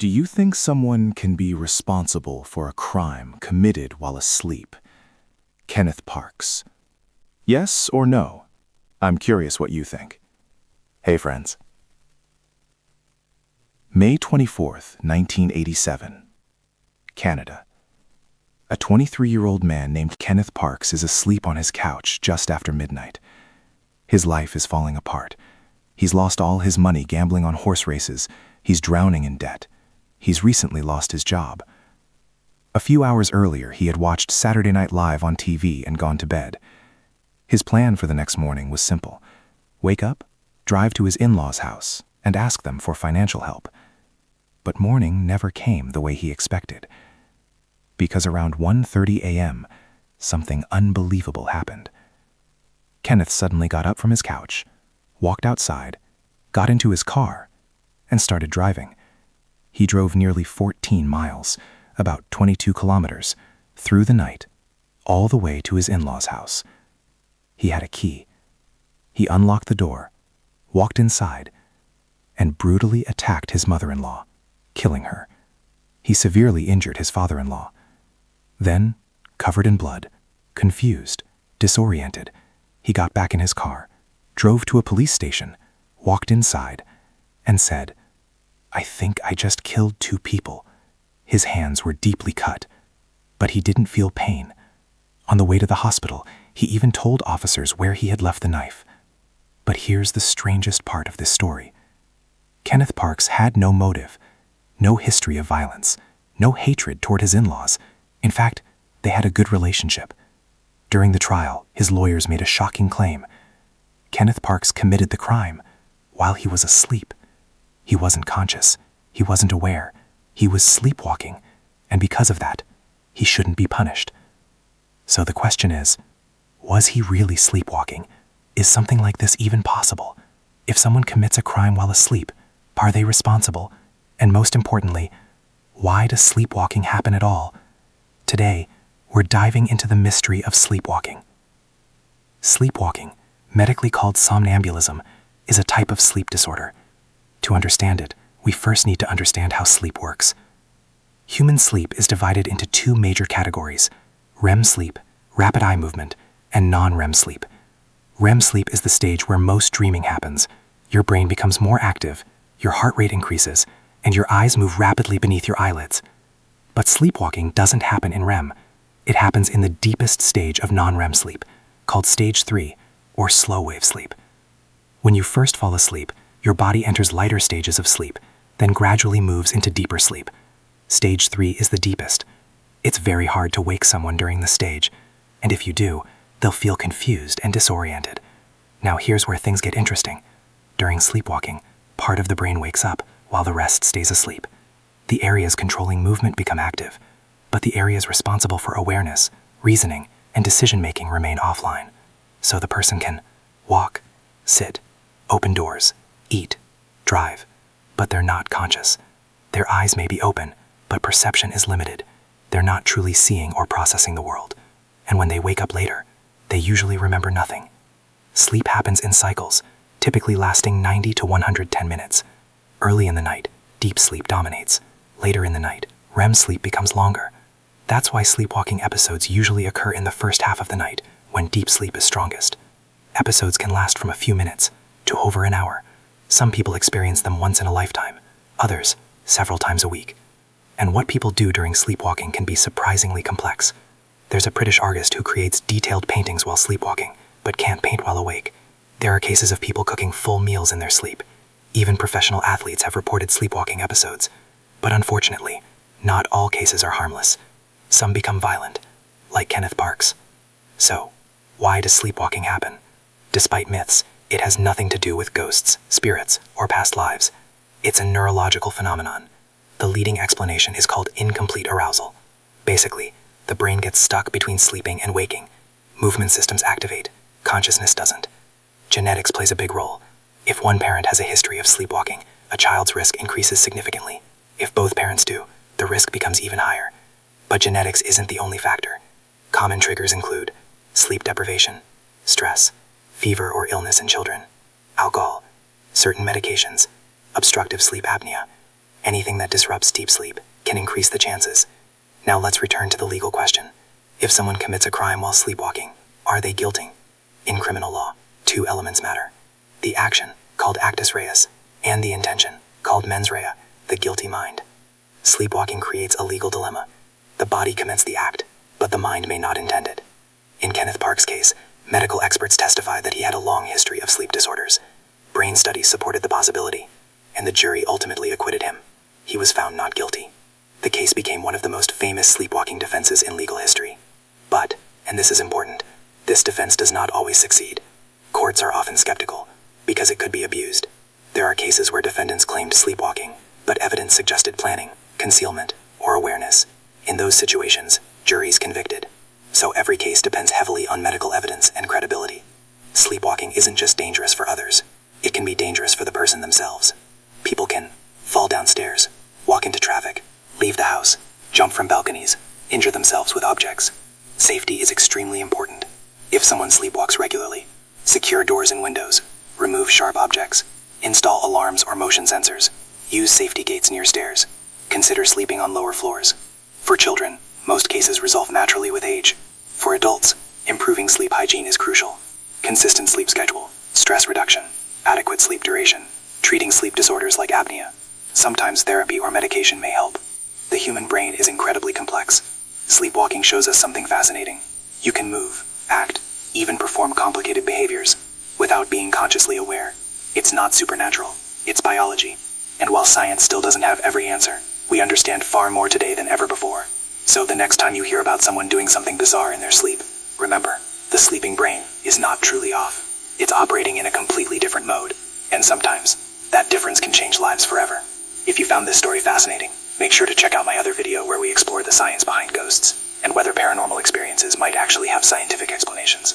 Do you think someone can be responsible for a crime committed while asleep? Kenneth Parks. Yes or no? I'm curious what you think. Hey friends. May 24th, 1987. Canada. A 23-year-old man named Kenneth Parks is asleep on his couch just after midnight. His life is falling apart. He's lost all his money gambling on horse races. He's drowning in debt. He's recently lost his job. A few hours earlier, he had watched Saturday Night Live on TV and gone to bed. His plan for the next morning was simple. Wake up, drive to his in-laws' house, and ask them for financial help. But morning never came the way he expected. Because around 1:30 a.m., something unbelievable happened. Kenneth suddenly got up from his couch, walked outside, got into his car, and started driving. He drove nearly 14 miles, about 22 kilometers, through the night, all the way to his in-laws' house. He had a key. He unlocked the door, walked inside, and brutally attacked his mother-in-law, killing her. He severely injured his father-in-law. Then, covered in blood, confused, disoriented, he got back in his car, drove to a police station, walked inside, and said, "I think I just killed 2 people." His hands were deeply cut, but he didn't feel pain. On the way to the hospital, he even told officers where he had left the knife. But here's the strangest part of this story. Kenneth Parks had no motive, no history of violence, no hatred toward his in-laws. In fact, they had a good relationship. During the trial, his lawyers made a shocking claim. Kenneth Parks committed the crime while he was asleep. He wasn't conscious. He wasn't aware. He was sleepwalking, and because of that, he shouldn't be punished. So the question is, was he really sleepwalking? Is something like this even possible? If someone commits a crime while asleep, are they responsible? And most importantly, why does sleepwalking happen at all? Today, we're diving into the mystery of sleepwalking. Sleepwalking, medically called somnambulism, is a type of sleep disorder. To understand it, we first need to understand how sleep works. Human sleep is divided into 2 major categories: REM sleep, rapid eye movement, and non-REM sleep. REM sleep is the stage where most dreaming happens. Your brain becomes more active, your heart rate increases, and your eyes move rapidly beneath your eyelids. But sleepwalking doesn't happen in REM. It happens in the deepest stage of non-REM sleep, called stage 3, or slow wave sleep. When you first fall asleep, your body enters lighter stages of sleep, then gradually moves into deeper sleep. Stage 3 is the deepest. It's very hard to wake someone during this stage, and if you do, they'll feel confused and disoriented. Now here's where things get interesting. During sleepwalking, part of the brain wakes up while the rest stays asleep. The areas controlling movement become active, but the areas responsible for awareness, reasoning, and decision-making remain offline. So the person can walk, sit, open doors, eat, drive, but they're not conscious. Their eyes may be open, but perception is limited. They're not truly seeing or processing the world. And when they wake up later, they usually remember nothing. Sleep happens in cycles, typically lasting 90 to 110 minutes. Early in the night, deep sleep dominates. Later in the night, REM sleep becomes longer. That's why sleepwalking episodes usually occur in the first half of the night, when deep sleep is strongest. Episodes can last from a few minutes to over an hour. Some people experience them once in a lifetime, others several times a week. And what people do during sleepwalking can be surprisingly complex. There's a British artist who creates detailed paintings while sleepwalking, but can't paint while awake. There are cases of people cooking full meals in their sleep. Even professional athletes have reported sleepwalking episodes. But unfortunately, not all cases are harmless. Some become violent, like Kenneth Parks. So, why does sleepwalking happen? Despite myths, it has nothing to do with ghosts, spirits, or past lives. It's a neurological phenomenon. The leading explanation is called incomplete arousal. Basically, the brain gets stuck between sleeping and waking. Movement systems activate, consciousness doesn't. Genetics plays a big role. If one parent has a history of sleepwalking, a child's risk increases significantly. If both parents do, the risk becomes even higher. But genetics isn't the only factor. Common triggers include sleep deprivation, stress, fever or illness in children, alcohol, certain medications, obstructive sleep apnea, Anything that disrupts deep sleep can increase the chances. Now let's return to the legal question. If someone commits a crime while sleepwalking, are they guilty? In criminal law, two elements matter. The action, called actus reus, and the intention, called mens rea, the guilty mind. Sleepwalking creates a legal dilemma. The body commits the act, but the mind may not intend it. In Kenneth Parks' case, medical experts testified that he had a long history of sleep disorders. Brain studies supported the possibility, and the jury ultimately acquitted him. He was found not guilty. The case became one of the most famous sleepwalking defenses in legal history. But, and this is important, this defense does not always succeed. Courts are often skeptical, because it could be abused. There are cases where defendants claimed sleepwalking, but evidence suggested planning, concealment, or awareness. In those situations, juries convicted. So every case depends heavily on medical evidence and credibility. Sleepwalking isn't just dangerous for others. It can be dangerous for the person themselves. People can fall downstairs, walk into traffic, leave the house, jump from balconies, injure themselves with objects. Safety is extremely important. If someone sleepwalks regularly, secure doors and windows, remove sharp objects, install alarms or motion sensors, use safety gates near stairs, consider sleeping on lower floors. For children, most cases resolve naturally with age. For adults, improving sleep hygiene is crucial. Consistent sleep schedule, stress reduction, adequate sleep duration, treating sleep disorders like apnea. Sometimes therapy or medication may help. The human brain is incredibly complex. Sleepwalking shows us something fascinating. You can move, act, even perform complicated behaviors without being consciously aware. It's not supernatural, it's biology. And while science still doesn't have every answer, we understand far more today than ever before. So the next time you hear about someone doing something bizarre in their sleep, remember, the sleeping brain is not truly off. It's operating in a completely different mode. And sometimes, that difference can change lives forever. If you found this story fascinating, make sure to check out my other video where we explore the science behind ghosts, and whether paranormal experiences might actually have scientific explanations.